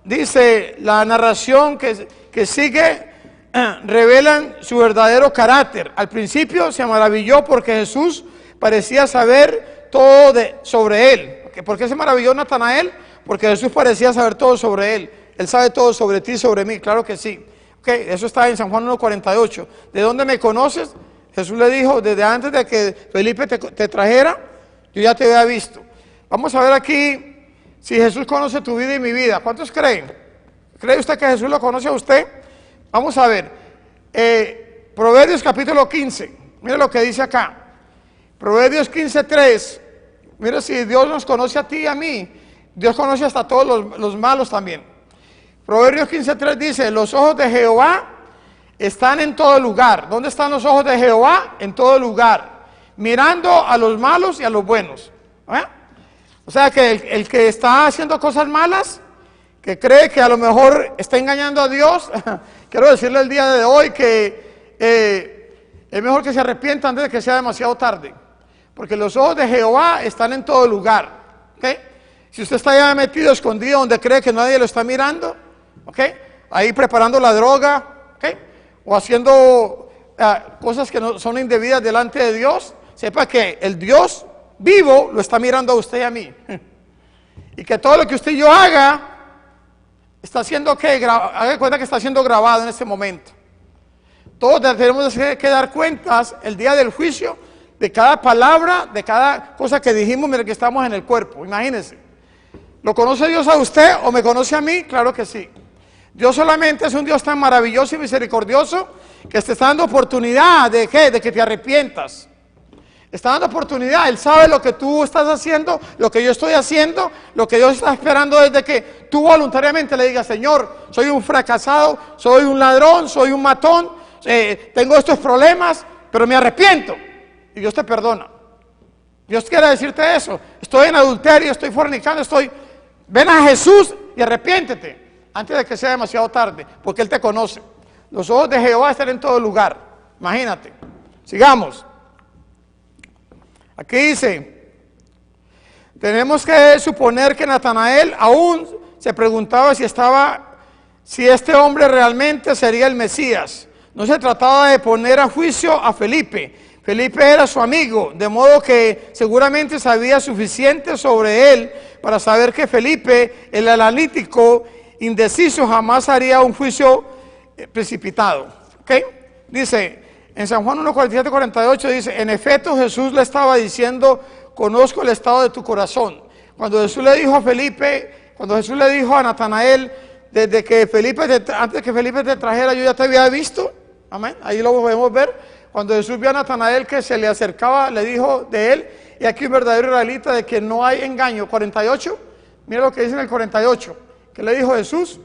[SPEAKER 2] dice la narración que sigue, revelan su verdadero carácter. Al principio se maravilló porque Jesús parecía saber todo sobre él. ¿Por qué se maravilló Natanael? Porque Jesús parecía saber todo sobre él. Él sabe todo sobre ti y sobre mí, claro que sí. Okay, eso está en San Juan 1:48. ¿De dónde me conoces? Jesús le dijo, desde antes de que Felipe te trajera, yo ya te había visto. Vamos a ver aquí si Jesús conoce tu vida y mi vida. ¿Cuántos creen? ¿Cree usted que Jesús lo conoce a usted? Vamos a ver. Proverbios capítulo 15. Mire lo que dice acá. Proverbios 15:3. Mire si Dios nos conoce a ti y a mí. Dios conoce hasta todos los malos también. Proverbios 15:3 dice, los ojos de Jehová están en todo lugar. ¿Dónde están los ojos de Jehová? En todo lugar. Mirando a los malos y a los buenos. O sea que el que está haciendo cosas malas, que cree que a lo mejor está engañando a Dios, quiero decirle el día de hoy que es mejor que se arrepienta antes de que sea demasiado tarde. Porque los ojos de Jehová están en todo lugar. ¿Okay? Si usted está ya metido, escondido, donde cree que nadie lo está mirando, ¿okay? Ahí preparando la droga, ¿okay? O haciendo cosas que no son indebidas delante de Dios, sepa que el Dios vivo lo está mirando a usted y a mí. Y que todo lo que usted y yo haga, está siendo haga cuenta que está siendo grabado en este momento. Todos tenemos que dar cuentas el día del juicio de cada palabra, de cada cosa que dijimos mientras que estamos en el cuerpo. Imagínense. ¿Lo conoce Dios a usted o me conoce a mí? Claro que sí. Dios solamente es un Dios tan maravilloso y misericordioso que te está dando oportunidad de que te arrepientas. Está dando oportunidad. Él sabe lo que tú estás haciendo, lo que yo estoy haciendo, lo que Dios está esperando desde que tú voluntariamente le digas, Señor, soy un fracasado, soy un ladrón, soy un matón, tengo estos problemas, pero me arrepiento. Y Dios te perdona. Dios quiere decirte eso. Estoy en adulterio, estoy fornicando, ven a Jesús y arrepiéntete antes de que sea demasiado tarde, porque Él te conoce. Los ojos de Jehová están en todo lugar. Imagínate. Sigamos. Aquí dice, tenemos que suponer que Natanael aún se preguntaba si este hombre realmente sería el Mesías. No se trataba de poner a juicio a Felipe. Felipe era su amigo, de modo que seguramente sabía suficiente sobre él para saber que Felipe, el analítico indeciso, jamás haría un juicio precipitado. ¿Okay? Dice, en San Juan 1:47-48 dice, en efecto Jesús le estaba diciendo, conozco el estado de tu corazón. Cuando Jesús le dijo a Felipe, cuando Jesús le dijo a Natanael, antes de que Felipe te trajera, yo ya te había visto. Amén. Ahí lo podemos ver. Cuando Jesús vio a Natanael que se le acercaba, le dijo de él, y aquí un verdadero israelita de que no hay engaño. 48, mira lo que dice en el 48. ¿Qué le dijo Jesús?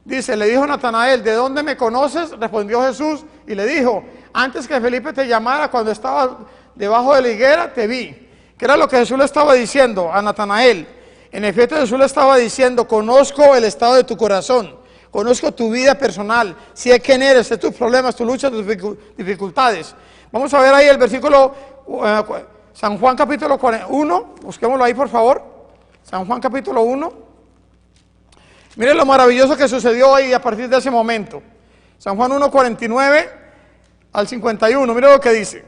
[SPEAKER 2] Dice, le dijo Natanael, ¿de dónde me conoces? Respondió Jesús y le dijo, antes que Felipe te llamara, cuando estaba debajo de la higuera, te vi. ¿Qué era lo que Jesús le estaba diciendo a Natanael? En efecto, Jesús le estaba diciendo, conozco el estado de tu corazón. Conozco tu vida personal, sé quién eres, sé tus problemas, tus luchas, tus dificultades. Vamos a ver ahí el versículo, San Juan capítulo 1, busquémoslo ahí por favor. San Juan capítulo 1. Miren lo maravilloso que sucedió ahí a partir de ese momento. San Juan 1:49 al 51, miren lo que dice.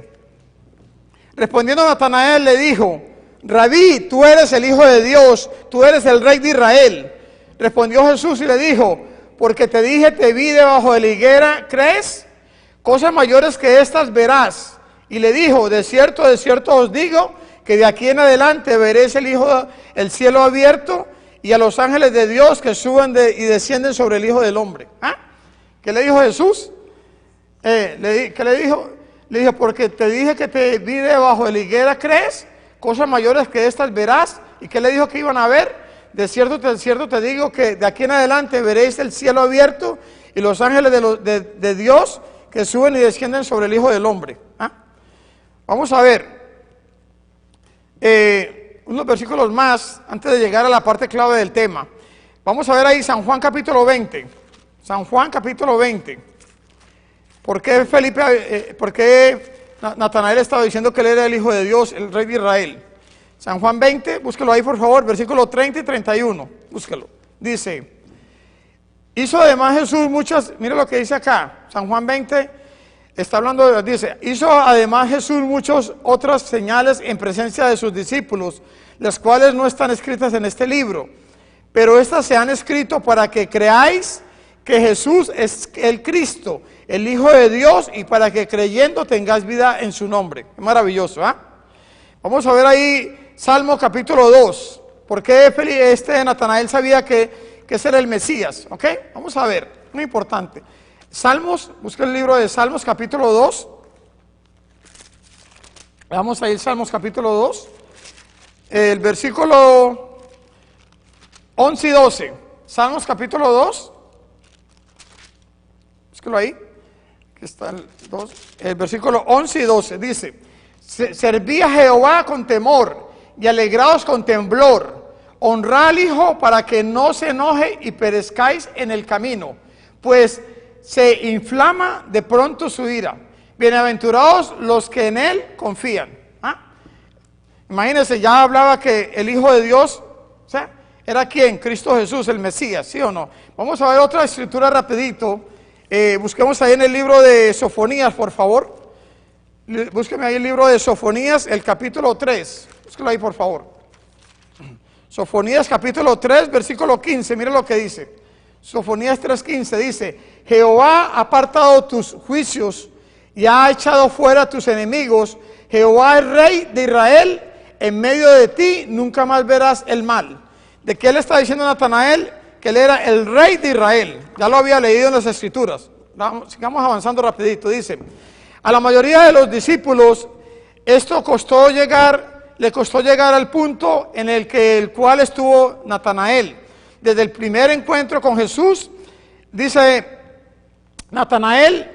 [SPEAKER 2] Respondiendo Natanael le dijo, Rabí, tú eres el Hijo de Dios, tú eres el Rey de Israel. Respondió Jesús y le dijo, porque te dije, te vi debajo de la higuera, ¿crees? Cosas mayores que estas verás. Y le dijo, de cierto os digo, que de aquí en adelante veréis el cielo abierto y a los ángeles de Dios que suben y descienden sobre el Hijo del Hombre. ¿Qué le dijo Jesús? ¿Qué le dijo? Le dijo, porque te dije que te vi debajo de la higuera, ¿crees? Cosas mayores que estas verás. ¿Y qué le dijo que iban a ver? De cierto te digo que de aquí en adelante veréis el cielo abierto y los ángeles de Dios que suben y descienden sobre el Hijo del Hombre. Vamos a ver unos versículos más antes de llegar a la parte clave del tema. Vamos a ver ahí San Juan capítulo 20. San Juan capítulo 20. ¿Por qué Natanael estaba diciendo que él era el Hijo de Dios, el Rey de Israel? San Juan 20, búsquelo ahí por favor, versículos 30 y 31, búsquelo. Dice, hizo además Jesús muchas, mira lo que dice acá, San Juan 20, está hablando, dice, hizo además Jesús muchas otras señales en presencia de sus discípulos, las cuales no están escritas en este libro, pero estas se han escrito para que creáis que Jesús es el Cristo, el Hijo de Dios, y para que creyendo tengas vida en su nombre. Es maravilloso, ¿ah? Vamos a ver ahí Salmo capítulo 2. ¿Por qué Natanael sabía que ese era el Mesías? ¿Ok? Vamos a ver, muy importante. Salmos, busca el libro de Salmos capítulo 2. Vamos a ir Salmos capítulo 2. El versículo 11 y 12. Salmos capítulo 2. Búsquelo ahí. Aquí está el 2. El versículo 11 y 12 dice: serví a Jehová con temor y alegraos con temblor. Honrad al Hijo para que no se enoje y perezcáis en el camino, pues se inflama de pronto su ira. Bienaventurados los que en él confían. ¿Ah? Imagínense, ya hablaba que el Hijo de Dios, o sea, era quien, Cristo Jesús, el Mesías, ¿sí o no? Vamos a ver otra escritura rapidito. Busquemos ahí en el libro de Sofonías, por favor. Búsqueme ahí el libro de Sofonías, el capítulo 3. Búsquelo ahí, por favor. Sofonías capítulo 3, versículo 15. Mire lo que dice. Sofonías 3:15 dice: Jehová ha apartado tus juicios y ha echado fuera tus enemigos. Jehová es Rey de Israel, en medio de ti nunca más verás el mal. ¿De qué le está diciendo Natanael? Que él era el Rey de Israel. Ya lo había leído en las Escrituras. Sigamos avanzando rapidito. Dice: a la mayoría de los discípulos esto le costó llegar al punto en el cual estuvo Natanael. Desde el primer encuentro con Jesús, dice Natanael,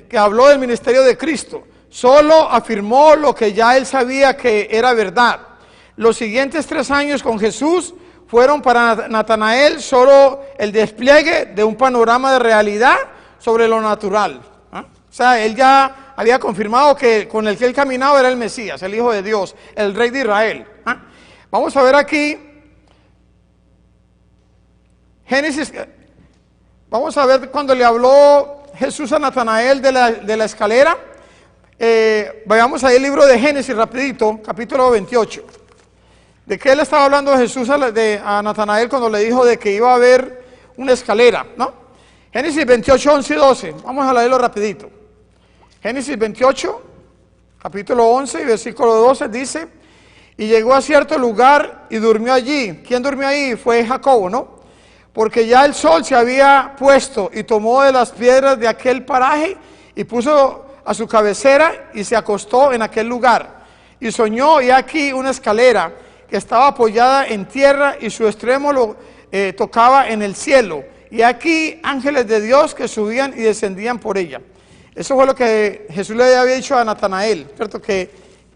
[SPEAKER 2] que habló del ministerio de Cristo, solo afirmó lo que ya él sabía que era verdad. Los siguientes 3 años con Jesús fueron para Natanael solo el despliegue de un panorama de realidad sobre lo natural. ¿Ah? O sea, él ya había confirmado que con el que él caminaba era el Mesías, el Hijo de Dios, el Rey de Israel. ¿Ah? Vamos a ver aquí Génesis. Vamos a ver cuando le habló Jesús a Natanael de la escalera. Vayamos ahí el libro de Génesis rapidito, capítulo 28. ¿De qué le estaba hablando Jesús a Natanael cuando le dijo de que iba a haber una escalera? ¿No? Génesis 28, 11 y 12. Vamos a leerlo rapidito. Génesis 28, capítulo 11 y versículo 12 dice: y llegó a cierto lugar y durmió allí. ¿Quién durmió ahí? Fue Jacobo, ¿no? Porque ya el sol se había puesto, y tomó de las piedras de aquel paraje y puso a su cabecera y se acostó en aquel lugar. Y soñó, y aquí una escalera que estaba apoyada en tierra y su extremo lo tocaba en el cielo. Y aquí ángeles de Dios que subían y descendían por ella. Eso fue lo que Jesús le había dicho a Natanael, ¿cierto? Que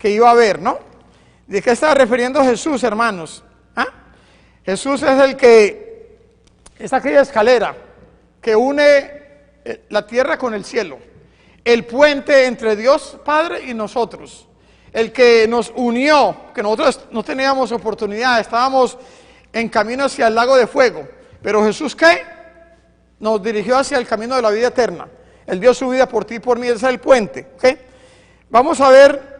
[SPEAKER 2] iba a ver, ¿no? ¿De qué estaba refiriendo Jesús, hermanos? ¿Ah? Jesús es aquella escalera que une la tierra con el cielo. El puente entre Dios Padre y nosotros. El que nos unió, que nosotros no teníamos oportunidad, estábamos en camino hacia el lago de fuego. Pero Jesús, ¿qué? Nos dirigió hacia el camino de la vida eterna. Él dio su vida por ti y por mí, ese es el puente. ¿Okay? Vamos a ver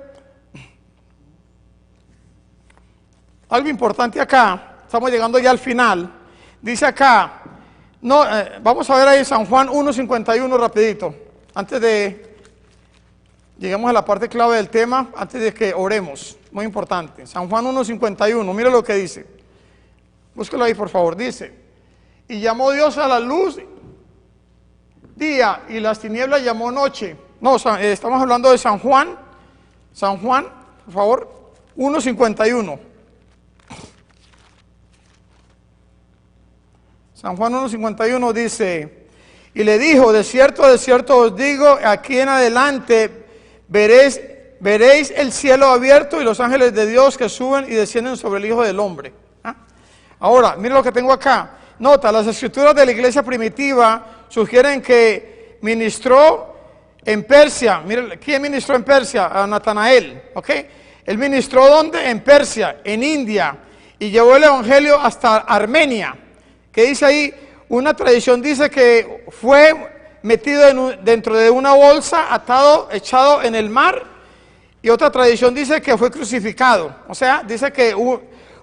[SPEAKER 2] algo importante acá. Estamos llegando ya al final. Dice acá, vamos a ver ahí San Juan 1:51 rapidito. Antes de llegamos a la parte clave del tema, antes de que oremos. Muy importante. San Juan 1:51, mira lo que dice. Búsquelo ahí, por favor. Dice: y llamó Dios a la luz día, y las tinieblas llamó noche. No, estamos hablando de San Juan. San Juan, por favor, 1:51. San Juan 1:51 dice: y le dijo: de cierto os digo, aquí en adelante veréis el cielo abierto y los ángeles de Dios que suben y descienden sobre el Hijo del Hombre. ¿Ah? Ahora, mire lo que tengo acá. Nota, las escrituras de la iglesia primitiva sugieren que ministró en Persia. Mire, ¿quién ministró en Persia? A Natanael, ¿ok? Él ministró ¿dónde? En Persia, en India, y llevó el evangelio hasta Armenia. ¿Qué dice ahí? Una tradición dice que fue metido dentro de una bolsa, atado, echado en el mar, y otra tradición dice que fue crucificado. O sea, dice que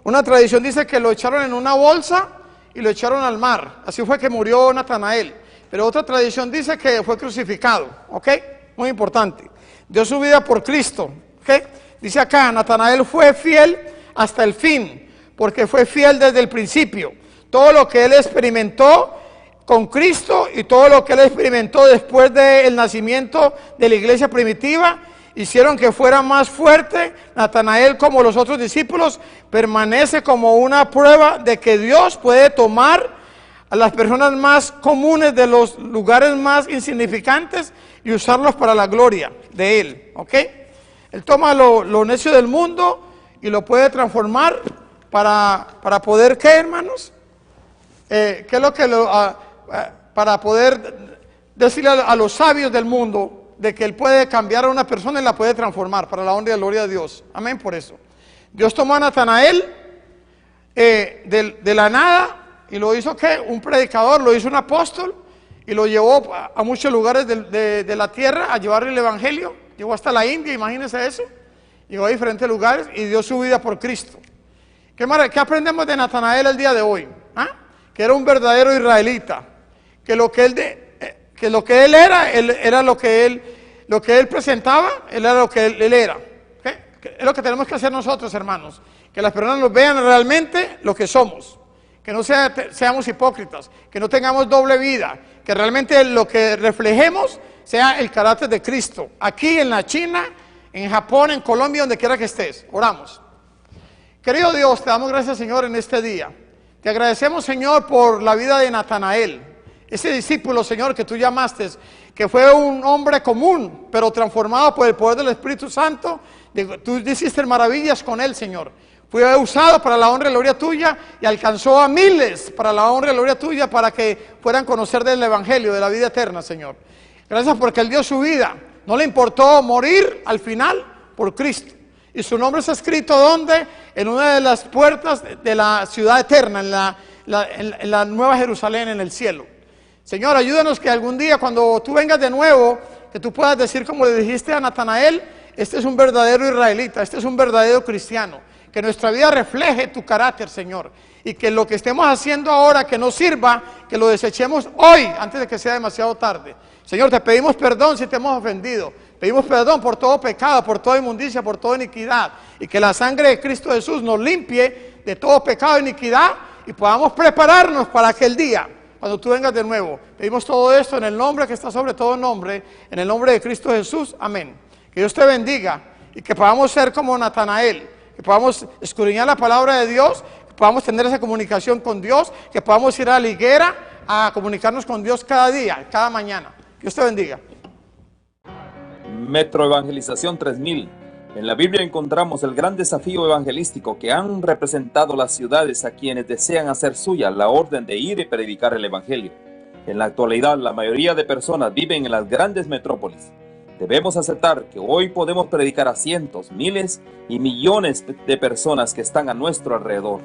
[SPEAKER 2] una tradición dice que lo echaron en una bolsa y lo echaron al mar. Así fue que murió Natanael. Pero otra tradición dice que fue crucificado, ¿ok? Muy importante. Dio su vida por Cristo, ¿ok? Dice acá, Natanael fue fiel hasta el fin, porque fue fiel desde el principio. Todo lo que él experimentó con Cristo y todo lo que él experimentó después del nacimiento de la iglesia primitiva, hicieron que fuera más fuerte. Natanael, como los otros discípulos, permanece como una prueba de que Dios puede tomar a las personas más comunes de los lugares más insignificantes y usarlos para la gloria de Él, ¿ok? Él toma lo necio del mundo y lo puede transformar para poder, ¿qué, hermanos? ¿Qué es lo que para poder decirle a los sabios del mundo de que Él puede cambiar a una persona y la puede transformar para la honra y la gloria de Dios? Amén, por eso. Dios tomó a Natanael de la nada y lo hizo, ¿qué? Un predicador, lo hizo un apóstol y lo llevó a muchos lugares de la tierra a llevarle el evangelio. Llegó hasta la India, imagínense eso. Llegó a diferentes lugares y dio su vida por Cristo. ¿Qué aprendemos de Natanael el día de hoy? ¿Ah? Que era un verdadero israelita, que lo que él era lo que él presentaba, él era lo que él era. ¿Okay? Es lo que tenemos que hacer nosotros, hermanos, que las personas nos vean realmente lo que somos, que no seamos hipócritas, que no tengamos doble vida, que realmente lo que reflejemos sea el carácter de Cristo, aquí en la China, en Japón, en Colombia, donde quiera que estés. Oramos. Querido Dios, te damos gracias, Señor, en este día. Te agradecemos, Señor, por la vida de Natanael, ese discípulo, Señor, que tú llamaste, que fue un hombre común, pero transformado por el poder del Espíritu Santo. Tú hiciste maravillas con él, Señor. Fue usado para la honra y gloria tuya y alcanzó a miles para la honra y gloria tuya, para que puedan conocer del Evangelio, de la vida eterna, Señor. Gracias porque Él dio su vida. No le importó morir al final por Cristo. Y su nombre está escrito, ¿dónde? En una de las puertas de la ciudad eterna, en la Nueva Jerusalén, en el cielo. Señor, ayúdanos que algún día, cuando tú vengas de nuevo, que tú puedas decir como le dijiste a Natanael: este es un verdadero israelita, este es un verdadero cristiano. Que nuestra vida refleje tu carácter, Señor. Y que lo que estemos haciendo ahora que no sirva, que lo desechemos hoy, antes de que sea demasiado tarde. Señor, te pedimos perdón si te hemos ofendido. Pedimos perdón por todo pecado, por toda inmundicia, por toda iniquidad. Y que la sangre de Cristo Jesús nos limpie de todo pecado e iniquidad y podamos prepararnos para aquel día, cuando tú vengas de nuevo. Pedimos todo esto en el nombre que está sobre todo nombre, en el nombre de Cristo Jesús. Amén. Que Dios te bendiga y que podamos ser como Natanael, que podamos escudriñar la palabra de Dios, que podamos tener esa comunicación con Dios, que podamos ir a la higuera a comunicarnos con Dios cada día, cada mañana. Que Dios te bendiga.
[SPEAKER 1] Metro Evangelización 3000. En la Biblia encontramos el gran desafío evangelístico que han representado las ciudades a quienes desean hacer suya la orden de ir y predicar el Evangelio. En la actualidad, la mayoría de personas viven en las grandes metrópolis. Debemos aceptar que hoy podemos predicar a cientos, miles y millones de personas que están a nuestro alrededor.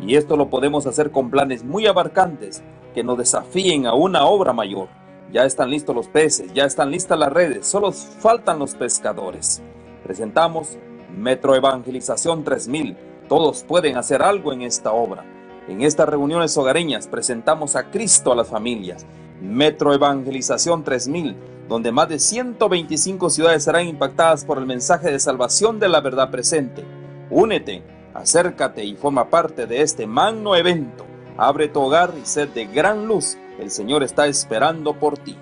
[SPEAKER 1] Y esto lo podemos hacer con planes muy abarcantes que nos desafíen a una obra mayor. Ya están listos los peces, ya están listas las redes, solo faltan los pescadores. Presentamos Metro Evangelización 3000. Todos pueden hacer algo en esta obra. En estas reuniones hogareñas presentamos a Cristo a las familias. Metro Evangelización 3000, donde más de 125 ciudades serán impactadas por el mensaje de salvación de la verdad presente. Únete, acércate y forma parte de este magno evento. Abre tu hogar y sed de gran luz. El Señor está esperando por ti.